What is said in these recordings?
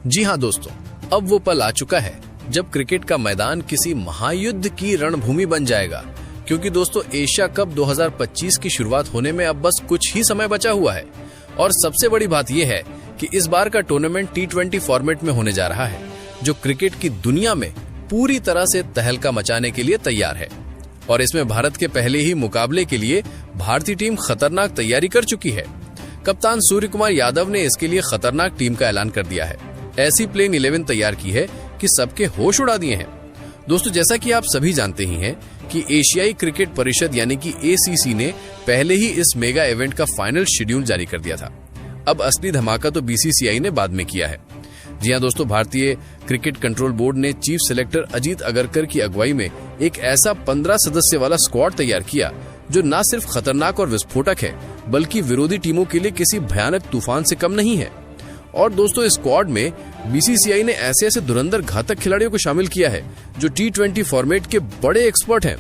जी हाँ दोस्तों, अब वो पल आ चुका है जब क्रिकेट का मैदान किसी महायुद्ध की रणभूमि बन जाएगा। क्योंकि दोस्तों, एशिया कप 2025 की शुरुआत होने में अब बस कुछ ही समय बचा हुआ है। और सबसे बड़ी बात यह है कि इस बार का टूर्नामेंट T20 फॉर्मेट में होने जा रहा है, जो क्रिकेट की दुनिया में पूरी तरह से तहलका मचाने के लिए तैयार है। और इसमें भारत के पहले ही मुकाबले के लिए भारतीय टीम खतरनाक तैयारी कर चुकी है। कप्तान सूर्य कुमार यादव ने इसके लिए खतरनाक टीम का ऐलान कर दिया है। ऐसी प्लेइंग 11 तैयार की है कि सबके होश उड़ा दिए हैं। दोस्तों, जैसा कि आप सभी जानते ही हैं कि एशियाई क्रिकेट परिषद यानी कि ACC ने पहले ही इस मेगा इवेंट का फाइनल शेड्यूल जारी कर दिया था। अब असली धमाका तो BCCI ने बाद में किया है। जी हाँ दोस्तों, भारतीय क्रिकेट कंट्रोल बोर्ड ने चीफ सेलेक्टर अजीत अगरकर की अगुवाई में एक ऐसा 15 सदस्य वाला स्क्वाड तैयार किया जो न सिर्फ खतरनाक और विस्फोटक है, बल्कि विरोधी टीमों के लिए किसी भयानक तूफान से कम नहीं है। और दोस्तों, इस स्क्वाड में BCCI ने ऐसे ऐसे धुरंधर घातक खिलाड़ियों को शामिल किया है जो T20 फॉर्मेट के बड़े एक्सपर्ट हैं।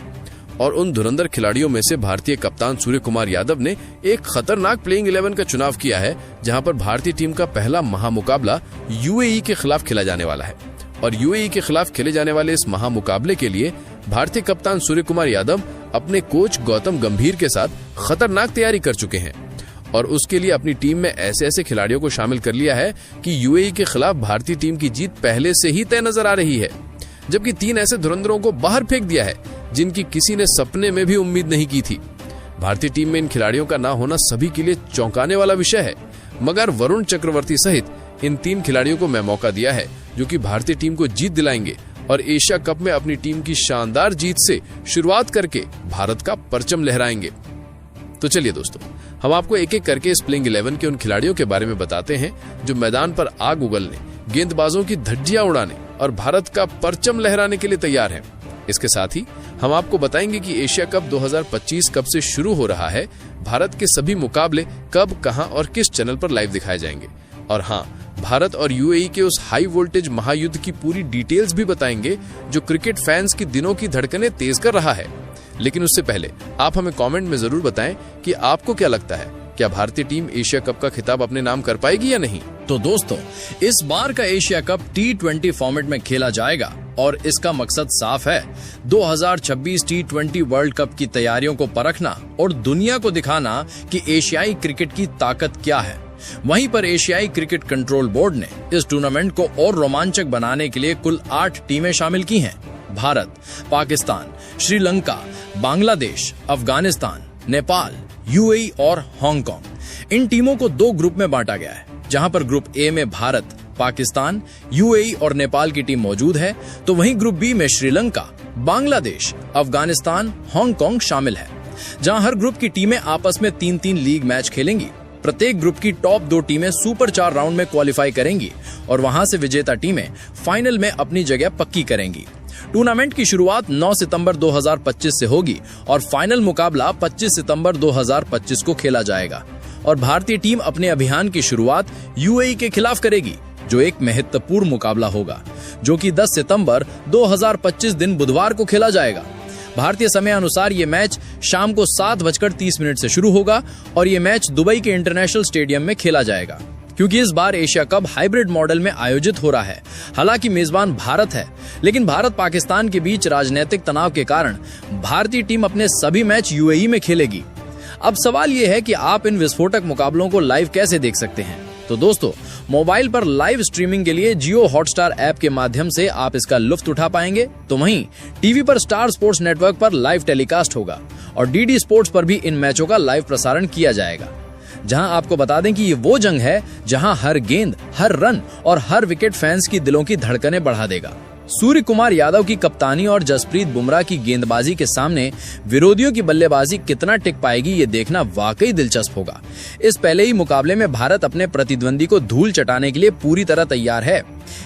और उन धुरंधर खिलाड़ियों में से भारतीय कप्तान सूर्य कुमार यादव ने एक खतरनाक प्लेइंग 11 का चुनाव किया है, जहां पर भारतीय टीम का पहला महामुकाबला UAE के खिलाफ खेला जाने वाला है। और UAE के खिलाफ खेले जाने वाले इस महामुकाबले के लिए भारतीय कप्तान सूर्य कुमार यादव अपने कोच गौतम गंभीर के साथ खतरनाक तैयारी कर चुके हैं। और उसके लिए अपनी टीम में ऐसे ऐसे खिलाड़ियों को शामिल कर लिया है कि UAE के खिलाफ भारतीय टीम की जीत पहले से ही तय नजर आ रही है। जबकि 3 ऐसे धुरंधरों को बाहर फेंक दिया है जिनकी किसी ने सपने में भी उम्मीद नहीं की थी। भारतीय टीम में इन खिलाड़ियों का ना होना सभी के लिए चौंकाने वाला विषय है, मगर वरुण चक्रवर्ती सहित इन 3 खिलाड़ियों को मैं मौका दिया है जो कि भारतीय टीम को जीत दिलाएंगे और एशिया कप में अपनी टीम की शानदार जीत से शुरुआत करके भारत का परचम लहराएंगे। तो चलिए दोस्तों, हम आपको एक एक करके इस प्लेइंग 11 के उन खिलाड़ियों के बारे में बताते हैं जो मैदान पर आग उगलने, गेंदबाजों की धज्जियां उड़ाने और भारत का परचम लहराने के लिए तैयार हैं। इसके साथ ही हम आपको बताएंगे कि एशिया कप 2025 कब से शुरू हो रहा है, भारत के सभी मुकाबले कब, कहां और किस चैनल पर लाइव दिखाए जाएंगे। और हाँ, भारत और UAE के उस हाई वोल्टेज महायुद्ध की पूरी डिटेल्स भी बताएंगे जो क्रिकेट फैंस की दिनों की धड़कनें तेज कर रहा है। लेकिन उससे पहले आप हमें कमेंट में जरूर बताएं कि आपको क्या लगता है, क्या भारतीय टीम एशिया कप का खिताब अपने नाम कर पाएगी या नहीं। तो दोस्तों, इस बार का एशिया कप T20 फॉर्मेट में खेला जाएगा और इसका मकसद साफ है, 2026 T20 वर्ल्ड कप की तैयारियों को परखना और दुनिया को दिखाना कि एशियाई क्रिकेट की ताकत क्या है। वहीं पर एशियाई क्रिकेट कंट्रोल बोर्ड ने इस टूर्नामेंट को और रोमांचक बनाने के लिए कुल 8 टीमें शामिल की हैं। भारत, पाकिस्तान, श्रीलंका, बांग्लादेश, अफगानिस्तान, नेपाल, UAE और हांगकांग। इन टीमों को 2 ग्रुप में बांटा गया है, जहां पर ग्रुप A में भारत, पाकिस्तान, UAE और नेपाल की टीम मौजूद है, तो वहीं ग्रुप B में श्रीलंका, बांग्लादेश, अफगानिस्तान, हांगकांग शामिल है, जहां हर ग्रुप की टीमें आपस में 3-3 लीग मैच खेलेंगी। प्रत्येक ग्रुप की टॉप 2 टीमें सुपर 4 राउंड में क्वालिफाई करेंगी और वहां से विजेता टीमें फाइनल में अपनी जगह पक्की करेंगी। टूर्नामेंट की शुरुआत 9 सितंबर 2025 से होगी और फाइनल मुकाबला 25 सितंबर 2025 को खेला जाएगा। और भारतीय टीम अपने अभियान की शुरुआत UAE के खिलाफ करेगी, जो एक महत्वपूर्ण मुकाबला होगा, जो कि 10 सितंबर 2025 दिन बुधवार को खेला जाएगा। भारतीय समय अनुसार ये मैच शाम को 7:30 से शुरू होगा और ये मैच दुबई के इंटरनेशनल स्टेडियम में खेला जाएगा। क्योंकि इस बार एशिया कप हाइब्रिड मॉडल में आयोजित हो रहा है। हालांकि मेजबान भारत है, लेकिन भारत पाकिस्तान के बीच राजनीतिक तनाव के कारण भारतीय टीम अपने सभी मैच UAE में खेलेगी। अब सवाल ये है कि आप इन विस्फोटक मुकाबलों को लाइव कैसे देख सकते हैं। तो दोस्तों, मोबाइल पर लाइव स्ट्रीमिंग के लिए जियो हॉटस्टार ऐप के माध्यम से आप इसका लुत्फ उठा पाएंगे। तो वहीं टीवी पर स्टार स्पोर्ट्स नेटवर्क पर लाइव टेलीकास्ट होगा और DD स्पोर्ट्स पर भी इन मैचों का लाइव प्रसारण किया जाएगा। जहां आपको बता दें कि ये वो जंग है जहां हर गेंद, हर रन और हर विकेट फैंस की दिलों की धड़कनें बढ़ा देगा। सूर्य कुमार यादव की कप्तानी और जसप्रीत बुमराह की गेंदबाजी के सामने विरोधियों की बल्लेबाजी कितना टिक पाएगी, ये देखना वाकई दिलचस्प होगा। इस पहले ही मुकाबले में भारत अपने प्रतिद्वंदी को धूल चटाने के लिए पूरी तरह तैयार है।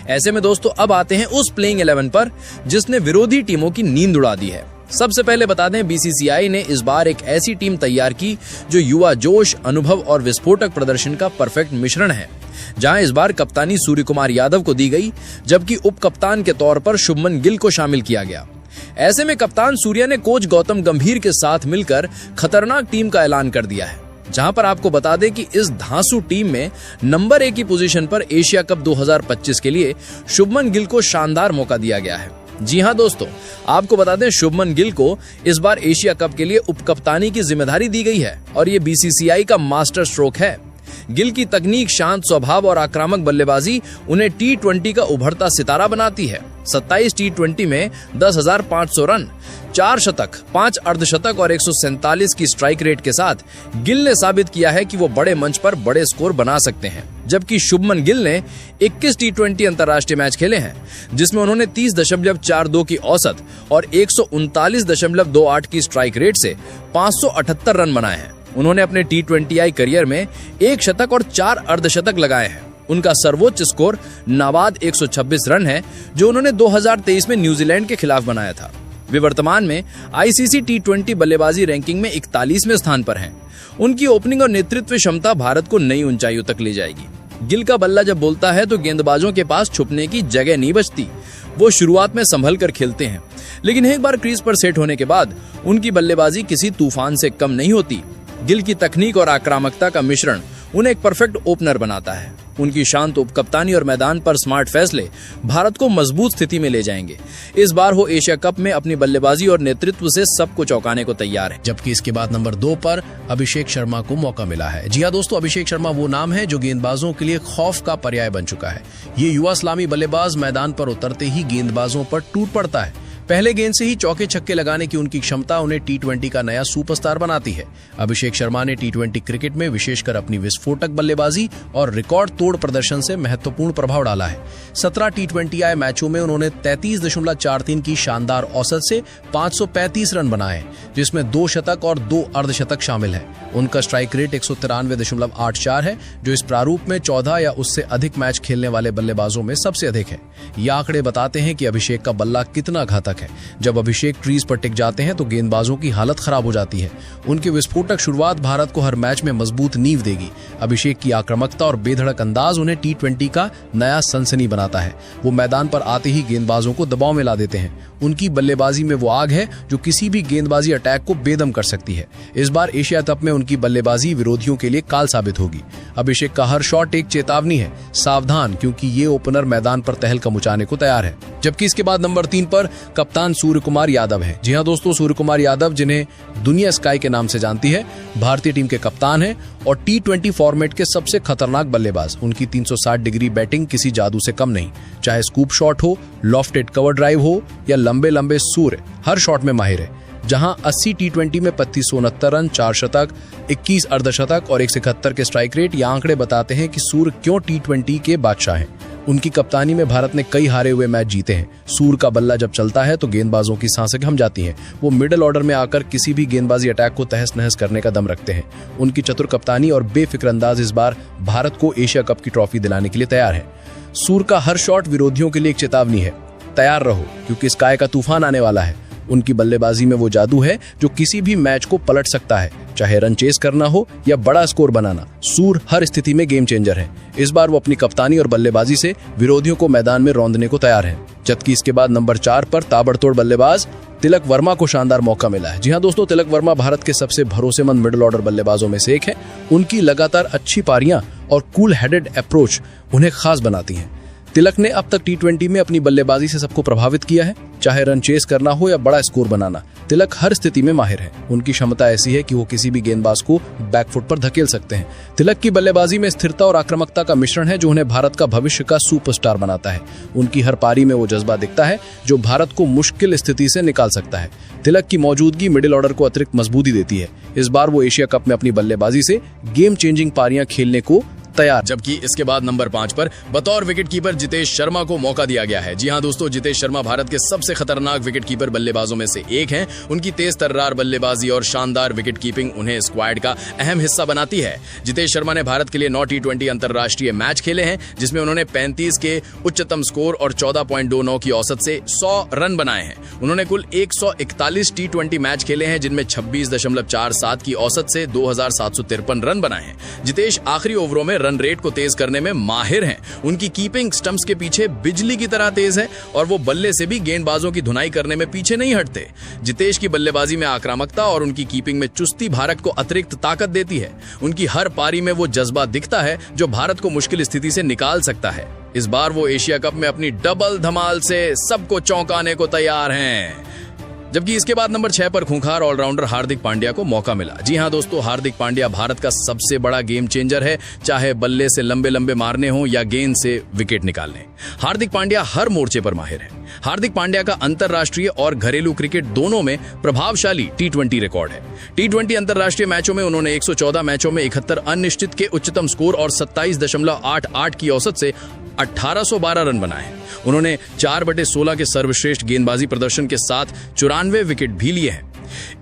ऐसे में दोस्तों, अब आते हैं उस प्लेइंग 11 पर जिसने विरोधी टीमों की नींद उड़ा दी है। सबसे पहले बता दें, BCCI ने इस बार एक ऐसी टीम तैयार की जो युवा जोश, अनुभव और विस्फोटक प्रदर्शन का परफेक्ट मिश्रण है। जहां इस बार कप्तानी सूर्य कुमार यादव को दी गई, जबकि उप कप्तान के तौर पर शुभमन गिल को शामिल किया गया। ऐसे में कप्तान सूर्या ने कोच गौतम गंभीर के साथ मिलकर खतरनाक टीम का ऐलान कर दिया है। जहां पर आपको बता दें कि इस धांसू टीम में नंबर 1 की पोजीशन पर एशिया कप 2025 के लिए शुभमन गिल को शानदार मौका दिया गया है। जी हां दोस्तों, आपको बता दें शुभमन गिल को इस बार एशिया कप के लिए उपकप्तानी की जिम्मेदारी दी गई है और ये बीसीसीआई का मास्टर स्ट्रोक है। गिल की तकनीक, शांत स्वभाव और आक्रामक बल्लेबाजी उन्हें टी20 का उभरता सितारा बनाती है। 27 टी20 में 10,500 रन, 4 शतक, 5 अर्धशतक और 147 की स्ट्राइक रेट के साथ गिल ने साबित किया है कि वो बड़े मंच पर बड़े स्कोर बना सकते हैं। जबकि शुभमन गिल ने 21 टी20 अंतर्राष्ट्रीय मैच खेले हैं, जिसमें उन्होंने 30.42 की औसत और 139.28 की स्ट्राइक रेट से 578 रन बनाए हैं। उन्होंने अपने टी20 करियर में 1 शतक और 4 अर्धशतक लगाए हैं। उनका सर्वोच्च स्कोर नाबाद 126 रन है, जो उन्होंने 2023 में न्यूजीलैंड के खिलाफ बनाया था। वे वर्तमान में आईसीसी टी20 बल्लेबाजी रैंकिंग में 41वें स्थान पर हैं। उनकी ओपनिंग और नेतृत्व क्षमता भारत को नई ऊंचाइयों तक ले जाएगी। गिल का बल्ला जब बोलता है तो गेंदबाजों के पास छुपने की जगह नहीं बचती। वो शुरुआत में संभल कर खेलते हैं, लेकिन एक बार क्रीज पर सेट होने के बाद उनकी बल्लेबाजी किसी तूफान से कम नहीं होती। गिल की तकनीक और आक्रामकता का मिश्रण उन्हें एक परफेक्ट ओपनर बनाता है। उनकी शांत उपकप्तानी और मैदान पर स्मार्ट फैसले भारत को मजबूत स्थिति में ले जाएंगे। इस बार वो एशिया कप में अपनी बल्लेबाजी और नेतृत्व से सबको चौंकाने को तैयार है। जबकि इसके बाद नंबर 2 पर अभिषेक शर्मा को मौका मिला है। जी हां दोस्तों, अभिषेक शर्मा वो नाम है जो गेंदबाजों के लिए खौफ का पर्याय बन चुका है। ये युवा इस्लामी बल्लेबाज मैदान पर उतरते ही गेंदबाजों पर टूट पड़ता है। पहले गेंद से ही चौके छक्के लगाने की उनकी क्षमता उन्हें टी20 का नया सुपरस्टार बनाती है। अभिषेक शर्मा ने टी20 क्रिकेट में विशेषकर अपनी विस्फोटक बल्लेबाजी और रिकॉर्ड तोड़ प्रदर्शन से महत्वपूर्ण प्रभाव डाला है। 17 टी20 मैचों में उन्होंने 33.43 की शानदार औसत से 535 रन बनाए, जिसमें 2 शतक और 2 अर्धशतक शामिल है। उनका स्ट्राइक रेट 193.84 है, जो इस प्रारूप में 14 या उससे अधिक मैच खेलने वाले बल्लेबाजों में सबसे अधिक है। ये आंकड़े बताते हैं कि अभिषेक का बल्ला कितना घातक है। जब अभिषेक क्रीज पर टिक जाते हैं तो गेंदबाजों की हालत खराब हो जाती है। उनकी विस्फोटक शुरुआत भारत को हर मैच में मजबूत नींव देगी। अभिषेक की आक्रामकता और बेधड़क अंदाज उन्हें टी20 का नया सनसनी बनाता है। वो मैदान पर आते ही गेंदबाजों को दबाव में ला देते हैं। उनकी बल्लेबाजी में वो आग है जो किसी भी गेंदबाजी अटैक को बेदम कर सकती है। इस बार एशिया कप में उनकी बल्लेबाजी विरोधियों के लिए काल साबित होगी। अभिषेक का हर शॉट एक चेतावनी है, सावधान, क्योंकि ये ओपनर मैदान पर तहलका मचाने को तैयार है। जबकि इसके बाद नंबर 3 पर कप्तान सूर्यकुमार यादव है। जी हां दोस्तों, सूर्यकुमार यादव, जिन्हें दुनिया स्काई के नाम से जानती है, भारतीय टीम के कप्तान हैं और टी20 फॉर्मेट के सबसे खतरनाक बल्लेबाज। उनकी 360 डिग्री बैटिंग किसी जादू से कम नहीं। चाहे स्कूप शॉट हो, लॉफ्टेड कवर ड्राइव हो या लंबे लंबे सूर्य, हर शॉट में माहिर है। जहां 80 टी20 में 3569 रन, 4 शतक, 21 अर्धशतक और 171 के स्ट्राइक रेट, ये आंकड़े बताते हैं कि सूर्य क्यों टी20 के बादशाह हैं। उनकी कप्तानी में भारत ने कई हारे हुए मैच जीते हैं। सूर्य का बल्ला जब चलता है तो गेंदबाजों की सांसें थम जाती हैं। वो मिडिल ऑर्डर में आकर किसी भी गेंदबाजी अटैक को तहस नहस करने का दम रखते हैं। उनकी चतुर कप्तानी और बेफिक्र अंदाज इस बार भारत को एशिया कप की ट्रॉफी दिलाने के लिए तैयार है। सूर्य का हर शॉट विरोधियों के लिए एक चेतावनी है, तैयार रहो क्योंकि स्काई का तूफान आने वाला है। उनकी बल्लेबाजी में वो जादू है जो किसी भी मैच को पलट सकता है, चाहे रन चेस करना हो या बड़ा स्कोर बनाना। सूर्य हर स्थिति में गेम चेंजर है। इस बार वो अपनी कप्तानी और बल्लेबाजी से विरोधियों को मैदान में रौंदने को तैयार है। जबकि इसके बाद नंबर 4 पर ताबड़तोड़ बल्लेबाज तिलक वर्मा को शानदार मौका मिला है। जी हां दोस्तों, तिलक वर्मा भारत के सबसे भरोसेमंद मिडिल ऑर्डर बल्लेबाजों में से एक है। उनकी लगातार अच्छी पारियां और कूल हेडेड अप्रोच उन्हें खास बनाती हैं। तिलक ने अब तक टी20 में अपनी बल्लेबाजी से सबको प्रभावित किया है, चाहे रन चेस करना हो या बड़ा स्कोर बनाना। तिलक हर स्थिति में माहिर है। उनकी क्षमता ऐसी है कि वो किसी भी गेंदबाज को बैकफुट पर धकेल सकते हैं। तिलक की बल्लेबाजी में स्थिरता और आक्रामकता का मिश्रण है जो उन्हें भारत का भविष्य का सुपरस्टार बनाता है। उनकी हर पारी में वो जज्बा दिखता है जो भारत को मुश्किल स्थिति से निकाल सकता है। तिलक की मौजूदगी मिडिल ऑर्डर को अतिरिक्त मजबूती देती है। इस बार वो एशिया कप में अपनी बल्लेबाजी से गेम चेंजिंग पारियां खेलने को तैयार। जबकि इसके बाद नंबर 5 पर बतौर विकेटकीपर जितेश शर्मा को मौका दिया गया है। जी हां दोस्तों, जितेश शर्मा भारत के सबसे खतरनाक विकेटकीपर बल्लेबाजों में से एक हैं। उनकी तेज तर्रार बल्लेबाजी और शानदार विकेट कीपिंग उन्हें स्क्वाड का अहम हिस्सा बनाती है। जितेश शर्मा ने भारत के लिए 9 टी20 अंतर्राष्ट्रीय मैच खेले हैं, जिसमें उन्होंने 35 के उच्चतम स्कोर और 14.29 की औसत से 100 रन बनाए हैं। उन्होंने कुल 141 टी20 मैच खेले हैं, जिनमें 26.47 की औसत से 2753 रन बनाए हैं। जितेश आखिरी ओवरों में रन रेट को तेज करने में माहिर हैं। उनकी कीपिंग स्टंप्स के पीछे बिजली की तरह तेज है और वो बल्ले से भी गेंदबाजों की धुनाई करने में पीछे नहीं हटते। जितेश की बल्लेबाजी में आक्रामकता और उनकी कीपिंग में चुस्ती भारत को अतिरिक्त ताकत देती है। उनकी हर पारी में वो जज्बा दिखता है जो भारत को मुश्किल स्थिति से निकाल सकता है। इस बार वो एशिया कप में अपनी डबल धमाल से सबको चौंकाने को तैयार हैं। जबकि इसके बाद नंबर 6 पर खूंखार ऑलराउंडर हार्दिक पांड्या को मौका मिला। जी हां दोस्तों, हार्दिक पांड्या भारत का सबसे बड़ा गेम चेंजर है, चाहे बल्ले से लंबे लंबे मारने हो या गेंद से विकेट निकालने। हार्दिक पांड्या हर मोर्चे पर माहिर है। हार्दिक पांड्या का अंतरराष्ट्रीय और घरेलू क्रिकेट दोनों में प्रभावशाली T20 रिकॉर्ड है। T20 अंतरराष्ट्रीय मैचों में उन्होंने 114 मैचों में 71 अनिश्चित के उच्चतम स्कोर और 27.88 की औसत से 1812 रन बनाए। उन्होंने 4/16 के सर्वश्रेष्ठ गेंदबाजी प्रदर्शन के साथ 94 विकेट भी लिए हैं।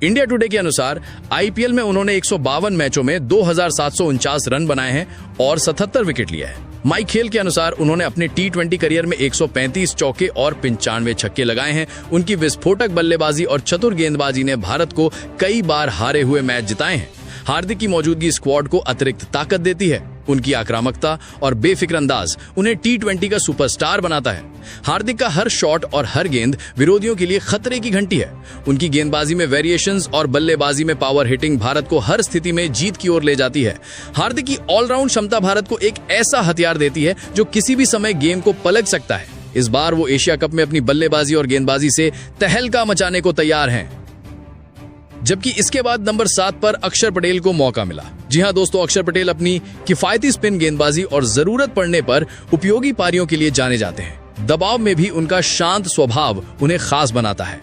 इंडिया टुडे के अनुसार आईपीएल में उन्होंने 152 मैचों में 2749 रन बनाए हैं और 77 विकेट लिए हैं। माइक खेल के अनुसार उन्होंने अपने T20 करियर में 135 चौके और 95 छक्के लगाए हैं। उनकी विस्फोटक बल्लेबाजी और चतुर गेंदबाजी ने भारत को कई बार हारे हुए मैच जिताए हैं। हार्दिक की मौजूदगी स्क्वाड को अतिरिक्त ताकत देती है। उनकी आक्रामकता और बेफिक्र अंदाज उन्हें T20 का सुपरस्टार बनाता है। हार्दिक का हर शॉट और हर गेंद विरोधियों के लिए खतरे की घंटी है। उनकी गेंदबाजी में वेरिएशंस और बल्लेबाजी में पावर हिटिंग भारत को हर स्थिति में जीत की ओर ले जाती है। हार्दिक की ऑलराउंड क्षमता भारत को एक ऐसा हथियार देती है जो किसी भी समय गेम को पलट सकता है। इस बार वो एशिया कप में अपनी बल्लेबाजी और गेंदबाजी से तहलका मचाने को तैयार हैं। जबकि इसके बाद नंबर 7 पर अक्षर पटेल को मौका मिला। जी हां दोस्तों, अक्षर पटेल अपनी किफायती स्पिन गेंदबाजी और जरूरत पड़ने पर उपयोगी पारियों के लिए जाने जाते हैं। दबाव में भी उनका शांत स्वभाव उन्हें खास बनाता है।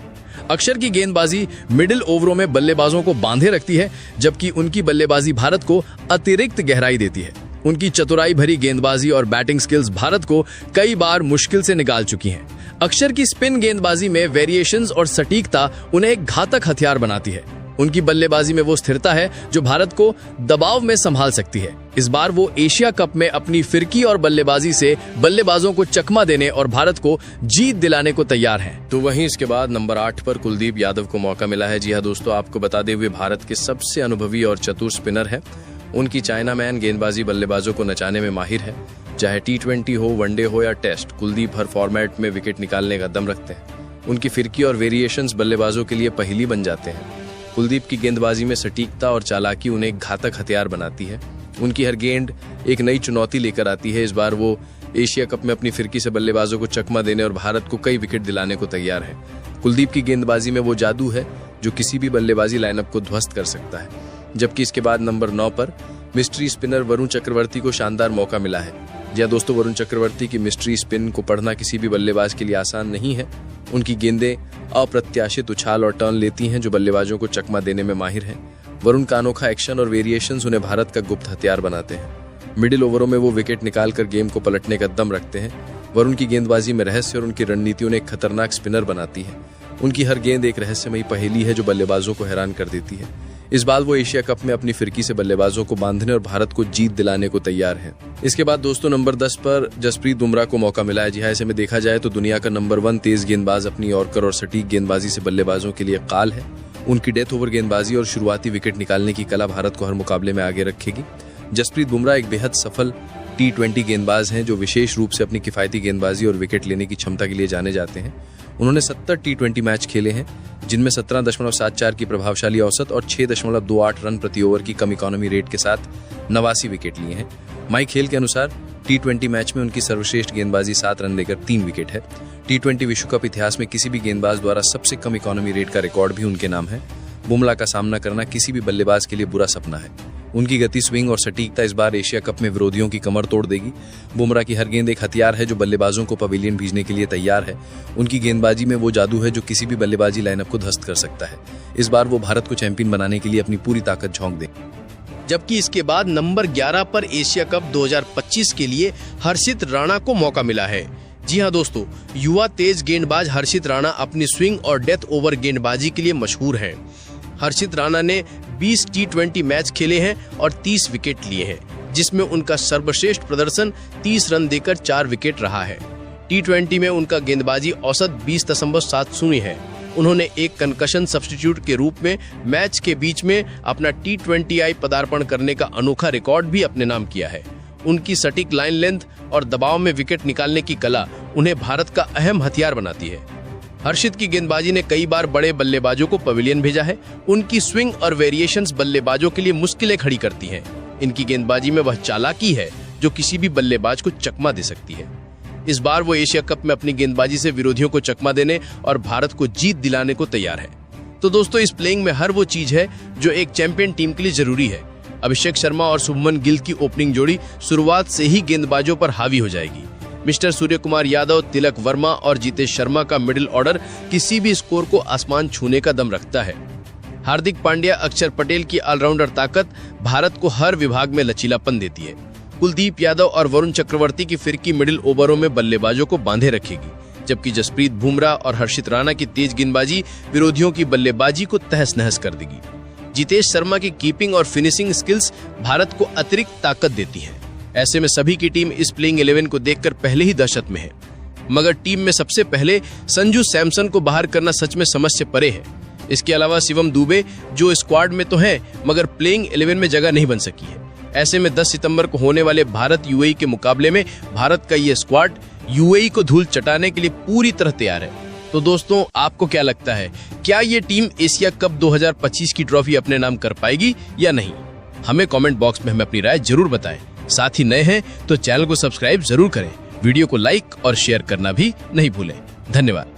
अक्षर की गेंदबाजी मिडिल ओवरों में बल्लेबाजों को बांधे रखती है, जबकि उनकी बल्लेबाजी भारत को अतिरिक्त गहराई देती है। उनकी चतुराई भरी गेंदबाजी और बैटिंग स्किल्स भारत को कई बार मुश्किल से निकाल चुकी हैं। अक्षर की स्पिन गेंदबाजी में वेरिएशंस और सटीकता उन्हें एक घातक हथियार बनाती है। उनकी बल्लेबाजी में वो स्थिरता है जो भारत को दबाव में संभाल सकती है। इस बार वो एशिया कप में अपनी फिरकी और बल्लेबाजी से बल्लेबाजों को चकमा देने और भारत को जीत दिलाने को तैयार हैं। तो वहीं इसके बाद नंबर 8 पर कुलदीप यादव को मौका मिला है। जी हाँ दोस्तों, आपको बता दें वे भारत के सबसे अनुभवी और चतुर स्पिनर है। उनकी चाइना मैन गेंदबाजी बल्लेबाजों को नचाने में माहिर है। चाहे T20 हो, वनडे हो या टेस्ट, कुलदीप हर फॉर्मेट में विकेट निकालने का दम रखते हैं। उनकी फिरकी और वेरिएशंस बल्लेबाजों के लिए पहेली बन जाते हैं। कुलदीप की गेंदबाजी में सटीकता और चालाकी उन्हें एक घातक हथियार बनाती है। उनकी हर गेंद एक नई चुनौती लेकर आती है। इस बार वो एशिया कप में अपनी फिरकी से बल्लेबाजों को चकमा देने और भारत को कई विकेट दिलाने को तैयार है। कुलदीप की गेंदबाजी में वो जादू है जो किसी भी बल्लेबाजी लाइनअप को ध्वस्त कर सकता है। जबकि इसके बाद नंबर 9 पर मिस्ट्री स्पिनर वरुण चक्रवर्ती को शानदार मौका मिला है। जी हां दोस्तों, वरुण चक्रवर्ती की मिस्ट्री स्पिन को पढ़ना किसी भी बल्लेबाज के लिए आसान नहीं है। उनकी गेंदें अप्रत्याशित उछाल और टर्न लेती हैं जो बल्लेबाजों को चकमा देने में माहिर हैं। वरुण का अनोखा एक्शन और वेरिएशंस उन्हें भारत का गुप्त हथियार बनाते हैं। मिडिल ओवरों में वो विकेट निकालकर गेम को पलटने का दम रखते हैं। वरुण की गेंदबाजी में रहस्य और उनकी रणनीति उन्हें एक खतरनाक स्पिनर बनाती है। उनकी हर गेंद एक रहस्यमयी पहेली है जो बल्लेबाजों को हैरान कर देती है। इस बार वो एशिया कप में अपनी फिरकी से बल्लेबाजों को बांधने और भारत को जीत दिलाने को तैयार हैं। इसके बाद दोस्तों नंबर 10 पर जसप्रीत बुमराह को मौका मिला है। जी हाँ, ऐसे में देखा जाए तो दुनिया का नंबर 1 तेज गेंदबाज अपनी यॉर्कर और सटीक गेंदबाजी से बल्लेबाजों के लिए काल है। उनकी डेथ ओवर गेंदबाजी और शुरुआती विकेट निकालने की कला भारत को हर मुकाबले में आगे रखेगी। जसप्रीत बुमराह एक बेहद सफल T20 गेंदबाज हैं जो विशेष रूप से अपनी किफायती गेंदबाजी और विकेट लेने की क्षमता के लिए जाने जाते हैं। उन्होंने 70 T20 मैच खेले हैं, जिनमें 17.74 की प्रभावशाली औसत और 6.28 रन प्रति ओवर की कम इकोनॉमी रेट के साथ 89 विकेट लिए हैं। माइक खेल के अनुसार T20 मैच में उनकी सर्वश्रेष्ठ गेंदबाजी 7 रन लेकर 3 विकेट है। T20 विश्व कप इतिहास में किसी भी गेंदबाज द्वारा सबसे कम इकोनॉमी रेट का रिकॉर्ड भी उनके नाम है। बुमराह का सामना करना किसी भी बल्लेबाज के लिए बुरा सपना है। उनकी गति, स्विंग और सटीकता इस बार एशिया कप में विरोधियों की कमर तोड़ देगी। बुमराह की हर गेंद एक हथियार है जो बल्लेबाजों को पवेलियन भेजने के लिए तैयार है। उनकी गेंदबाजी में वो जादू है जो किसी भी बल्लेबाजी लाइनअप को ध्वस्त कर सकता है। इस बार वो भारत को चैंपियन बनाने के लिए अपनी पूरी ताकत झोंक दे। जबकि इसके बाद नंबर 11 पर एशिया कप 2025 के लिए हर्षित राणा को मौका मिला है। जी हां दोस्तों, युवा तेज गेंदबाज हर्षित राणा अपनी स्विंग और डेथ ओवर गेंदबाजी के लिए मशहूर हैं। हर्षित राणा ने 20 T20 मैच खेले हैं और 30 विकेट लिए हैं, जिसमें उनका सर्वश्रेष्ठ प्रदर्शन 30 रन देकर 4 विकेट रहा है। T20 में उनका गेंदबाजी औसत 20.70 है। उन्होंने एक कंकशन सब्स्टिट्यूट के रूप में मैच के बीच में अपना T20I पदार्पण करने का अनोखा रिकॉर्ड भी अपने नाम किया है। उनकी सटीक लाइन लेंथ और दबाव में विकेट निकालने की कला उन्हें भारत का अहम हथियार बनाती है। हर्षित की गेंदबाजी ने कई बार बड़े बल्लेबाजों को पवेलियन भेजा है। उनकी स्विंग और वेरिएशंस बल्लेबाजों के लिए मुश्किलें खड़ी करती हैं। इनकी गेंदबाजी में वह चालाकी है जो किसी भी बल्लेबाज को चकमा दे सकती है। इस बार वो एशिया कप में अपनी गेंदबाजी से विरोधियों को चकमा देने और भारत को जीत दिलाने को तैयार है। तो दोस्तों, इस प्लेइंग में हर वो चीज है जो एक चैंपियन टीम के लिए जरूरी है। अभिषेक शर्मा और शुभमन गिल की ओपनिंग जोड़ी शुरुआत से ही गेंदबाजों पर हावी हो जाएगी। मिस्टर सूर्यकुमार यादव, तिलक वर्मा और जितेश शर्मा का मिडिल ऑर्डर किसी भी स्कोर को आसमान छूने का दम रखता है। हार्दिक पांड्या, अक्षर पटेल की ऑलराउंडर ताकत भारत को हर विभाग में लचीलापन देती है। कुलदीप यादव और वरुण चक्रवर्ती की फिरकी मिडिल ओवरों में बल्लेबाजों को बांधे रखेगी, जबकि जसप्रीत बुमराह और हर्षित राणा की तेज गेंदबाजी विरोधियों की बल्लेबाजी को तहस नहस कर देगी। जितेश शर्मा की कीपिंग और फिनिशिंग स्किल्स भारत को अतिरिक्त ताकत देती हैं। ऐसे में सभी की टीम इस प्लेइंग 11 को देखकर पहले ही दहशत में है। मगर टीम में सबसे पहले संजू सैमसन को बाहर करना सच में समझ से परे है। इसके अलावा शिवम दुबे जो स्क्वाड में तो है मगर प्लेइंग 11 में जगह नहीं बन सकी है। ऐसे में 10 सितंबर को होने वाले भारत यूएई के मुकाबले में भारत का ये स्क्वाड यूएई को धूल चटाने के लिए पूरी तरह तैयार है। तो दोस्तों, आपको क्या लगता है, क्या ये टीम एशिया कप 2025 की ट्रॉफी अपने नाम कर पाएगी या नहीं? हमें कमेंट बॉक्स में हमें अपनी राय जरूर बताएं। साथ ही नए हैं तो चैनल को सब्सक्राइब जरूर करें। वीडियो को लाइक और शेयर करना भी नहीं भूलें। धन्यवाद।